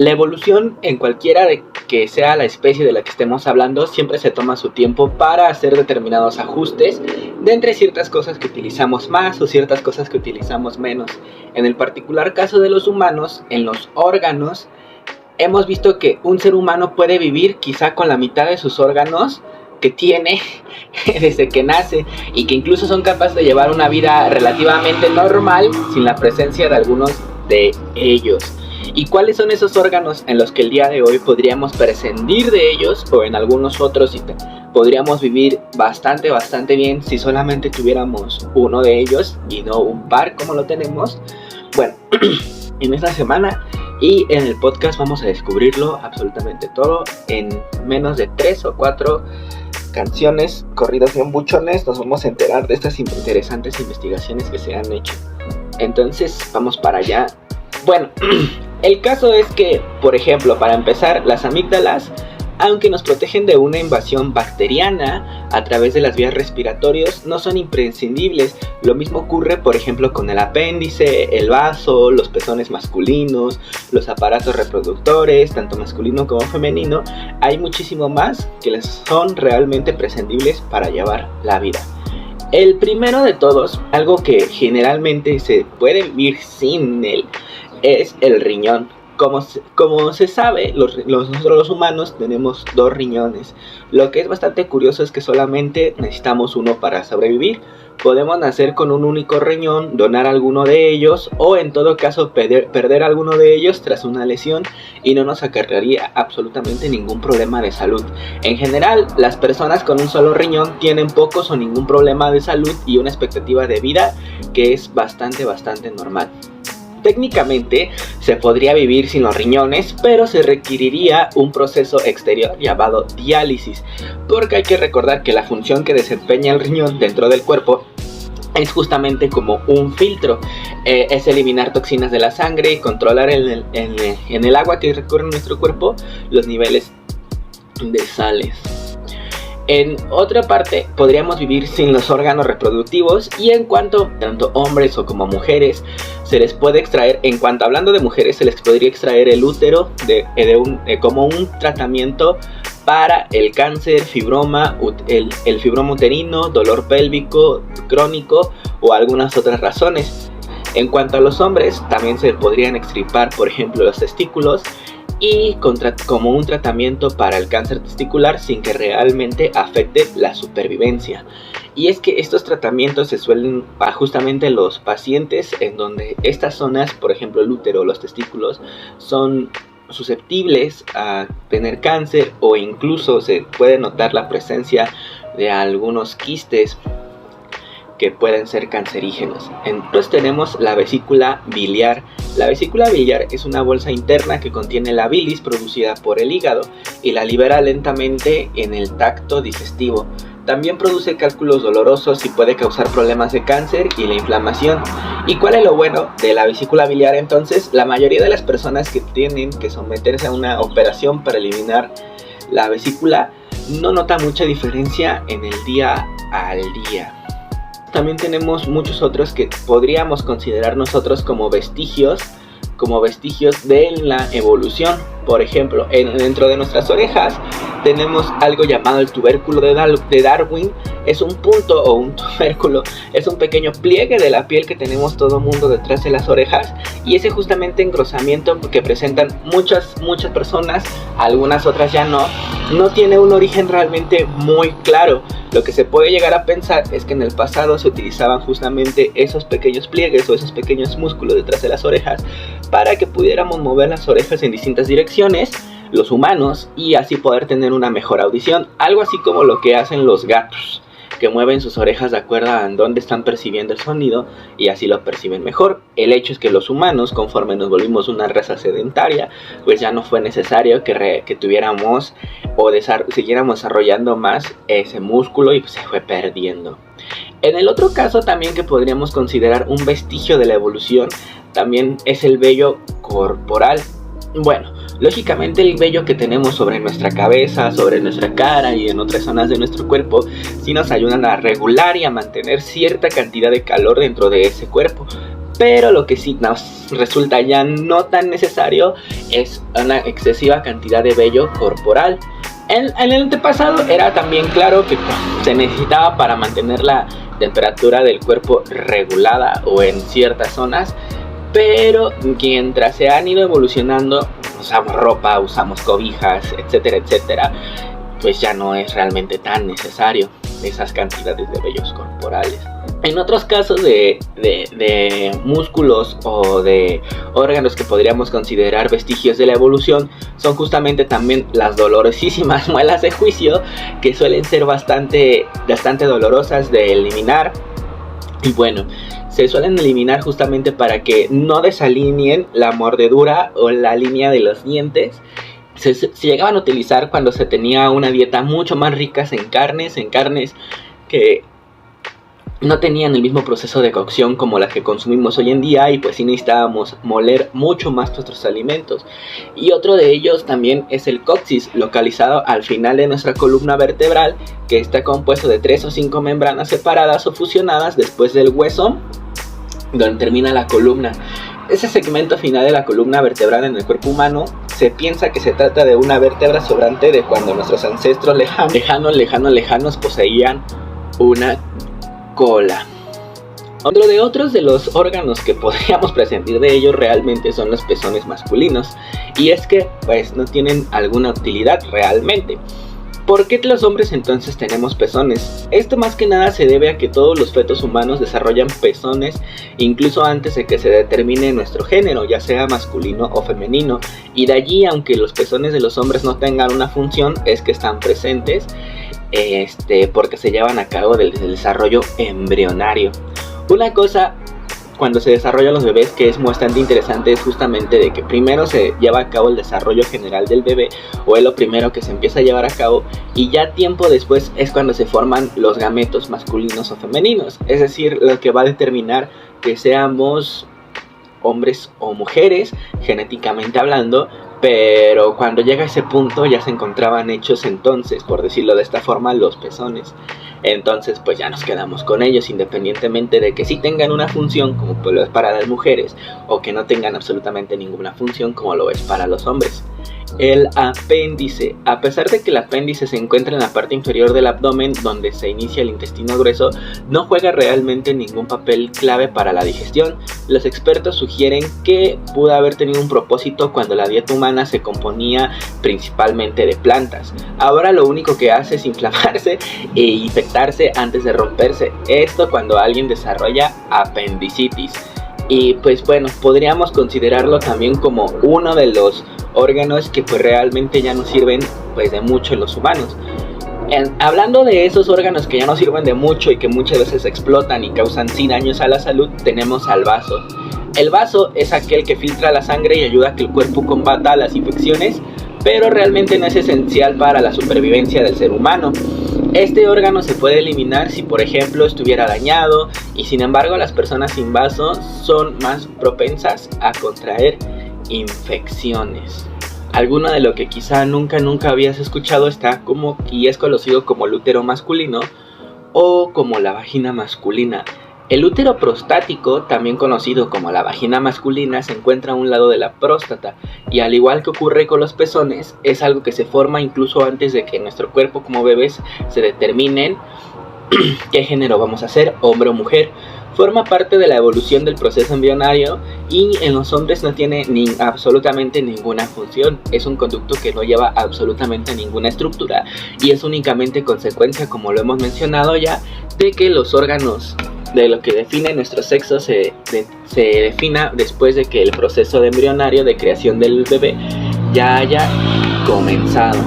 La evolución, en cualquiera de que sea la especie de la que estemos hablando, siempre se toma su tiempo para hacer determinados ajustes de entre ciertas cosas que utilizamos más o ciertas cosas que utilizamos menos. En el particular caso de los humanos, en los órganos, hemos visto que un ser humano puede vivir quizá con la mitad de sus órganos que tiene desde que nace, y que incluso son capaces de llevar una vida relativamente normal sin la presencia de algunos de ellos. ¿Y cuáles son esos órganos en los que el día de hoy podríamos prescindir de ellos, o en algunos otros podríamos vivir bastante bien si solamente tuviéramos uno de ellos y no un par como lo tenemos? Bueno, en esta semana y en el podcast vamos a descubrirlo absolutamente todo. En menos de 3 o 4 canciones, corridos bien buchones, nos vamos a enterar de estas interesantes investigaciones que se han hecho. Entonces, vamos para allá. Bueno, el caso es que, por ejemplo, para empezar, las amígdalas, aunque nos protegen de una invasión bacteriana a través de las vías respiratorias, no son imprescindibles. Lo mismo ocurre, por ejemplo, con el apéndice, el vaso, los pezones masculinos, los aparatos reproductores, tanto masculino como femenino. Hay muchísimo más que les son realmente prescindibles para llevar la vida. El primero de todos, algo que generalmente se puede vivir sin él, es el riñón. Como se sabe, nosotros los humanos tenemos 2 riñones. Lo que es bastante curioso es que solamente necesitamos uno para sobrevivir. Podemos nacer con un único riñón, donar alguno de ellos, o en todo caso perder alguno de ellos tras una lesión, y no nos acarrearía absolutamente ningún problema de salud. En general, las personas con un solo riñón tienen pocos o ningún problema de salud y una expectativa de vida que es bastante normal. Técnicamente se podría vivir sin los riñones, pero se requeriría un proceso exterior llamado diálisis, porque hay que recordar que la función que desempeña el riñón dentro del cuerpo es justamente como un filtro. Es eliminar toxinas de la sangre y controlar en el agua que recorre nuestro cuerpo los niveles de sales. En otra parte, podríamos vivir sin los órganos reproductivos, y en cuanto tanto hombres o como mujeres se les puede extraer, hablando de mujeres, se les podría extraer el útero como un tratamiento para el cáncer, fibroma, el fibroma uterino, dolor pélvico crónico o algunas otras razones. En cuanto a los hombres, también se podrían extirpar, por ejemplo, los testículos, y como un tratamiento para el cáncer testicular sin que realmente afecte la supervivencia. Y es que estos tratamientos se suelen justamente los pacientes en donde estas zonas, por ejemplo el útero o los testículos, son susceptibles a tener cáncer, o incluso se puede notar la presencia de algunos quistes que pueden ser cancerígenos. Entonces tenemos la vesícula biliar. La vesícula biliar es una bolsa interna que contiene la bilis producida por el hígado y la libera lentamente en el tracto digestivo. También produce cálculos dolorosos y puede causar problemas de cáncer y la inflamación. ¿Y cuál es lo bueno de la vesícula biliar entonces? La mayoría de las personas que tienen que someterse a una operación para eliminar la vesícula no nota mucha diferencia en el día al día. También tenemos muchos otros que podríamos considerar nosotros como vestigios de la evolución. Por ejemplo, dentro de nuestras orejas tenemos algo llamado el tubérculo de Darwin. Es un punto o un tubérculo, es un pequeño pliegue de la piel que tenemos todo mundo detrás de las orejas, y ese justamente engrosamiento que presentan muchas personas, algunas otras ya no tiene un origen realmente muy claro. Lo que se puede llegar a pensar es que en el pasado se utilizaban justamente esos pequeños pliegues o esos pequeños músculos detrás de las orejas para que pudiéramos mover las orejas en distintas direcciones, los humanos, y así poder tener una mejor audición. Algo así como lo que hacen los gatos, que mueven sus orejas de acuerdo a dónde están percibiendo el sonido y así lo perciben mejor. El hecho es que los humanos, conforme nos volvimos una raza sedentaria, pues ya no fue necesario que tuviéramos o siguiéramos desarrollando más ese músculo, y pues se fue perdiendo. En el otro caso también que podríamos considerar un vestigio de la evolución, también es el vello corporal. Bueno, lógicamente el vello que tenemos sobre nuestra cabeza, sobre nuestra cara y en otras zonas de nuestro cuerpo sí nos ayudan a regular y a mantener cierta cantidad de calor dentro de ese cuerpo. pero lo que sí nos resulta ya no tan necesario es una excesiva cantidad de vello corporal. En el antepasado era también claro que se necesitaba para mantener la temperatura del cuerpo regulada o en ciertas zonas, pero mientras se han ido evolucionando, usamos ropa, usamos cobijas, etcétera, etcétera, pues ya no es realmente tan necesario esas cantidades de vellos corporales. En otros casos de músculos o de órganos que podríamos considerar vestigios de la evolución, son justamente también las dolorosísimas muelas de juicio, que suelen ser bastante dolorosas de eliminar. Y bueno, se suelen eliminar justamente para que no desalineen la mordedura o la línea de los dientes. Se llegaban a utilizar cuando se tenía una dieta mucho más rica en carnes que no tenían el mismo proceso de cocción como las que consumimos hoy en día, y pues sí necesitábamos moler mucho más nuestros alimentos. Y otro de ellos también es el coxis, localizado al final de nuestra columna vertebral, que está compuesto de 3 o 5 membranas separadas o fusionadas después del hueso, donde termina la columna. Ese segmento final de la columna vertebral en el cuerpo humano se piensa que se trata de una vértebra sobrante de cuando nuestros ancestros lejanos poseían una cola. Otros de los órganos que podríamos prescindir de ellos realmente son los pezones masculinos, y es que pues no tienen alguna utilidad realmente. ¿Por qué los hombres entonces tenemos pezones? Esto más que nada se debe a que todos los fetos humanos desarrollan pezones incluso antes de que se determine nuestro género, ya sea masculino o femenino, y de allí, aunque los pezones de los hombres no tengan una función, es que están presentes porque se llevan a cabo del desarrollo embrionario. Una cosa cuando se desarrollan los bebés que es bastante interesante es justamente de que primero se lleva a cabo el desarrollo general del bebé, o es lo primero que se empieza a llevar a cabo, y ya tiempo después es cuando se forman los gametos masculinos o femeninos, es decir, lo que va a determinar que seamos hombres o mujeres genéticamente hablando. Pero cuando llega a ese punto ya se encontraban hechos entonces, por decirlo de esta forma, los pezones. Entonces pues ya nos quedamos con ellos, independientemente de que sí tengan una función como pues lo es para las mujeres, o que no tengan absolutamente ninguna función como lo es para los hombres. El apéndice. A pesar de que el apéndice se encuentra en la parte inferior del abdomen, donde se inicia el intestino grueso, no juega realmente ningún papel clave para la digestión. Los expertos sugieren que pudo haber tenido un propósito cuando la dieta humana se componía principalmente de plantas. Ahora lo único que hace es inflamarse e infectarse antes de romperse. Esto cuando alguien desarrolla apendicitis. Y pues bueno, podríamos considerarlo también como uno de los órganos que pues realmente ya no sirven pues de mucho en los humanos. Hablando de esos órganos que ya no sirven de mucho y que muchas veces explotan y causan sí daños a la salud, tenemos al vaso. El vaso es aquel que filtra la sangre y ayuda a que el cuerpo combata las infecciones, pero realmente no es esencial para la supervivencia del ser humano. Este órgano se puede eliminar si por ejemplo estuviera dañado, y sin embargo las personas sin vaso son más propensas a contraer infecciones. Alguno de lo que quizá nunca habías escuchado está como, y es conocido como el útero masculino o como la vagina masculina. El útero prostático, también conocido como la vagina masculina, se encuentra a un lado de la próstata, y al igual que ocurre con los pezones, es algo que se forma incluso antes de que en nuestro cuerpo como bebés se determinen qué género vamos a ser, hombre o mujer. Forma parte de la evolución del proceso embrionario, y en los hombres no tiene absolutamente ninguna función. Es un conducto que no lleva absolutamente ninguna estructura, y es únicamente consecuencia, como lo hemos mencionado ya, de que los órganos de lo que define nuestro sexo se defina después de que el proceso de embrionario de creación del bebé ya haya comenzado.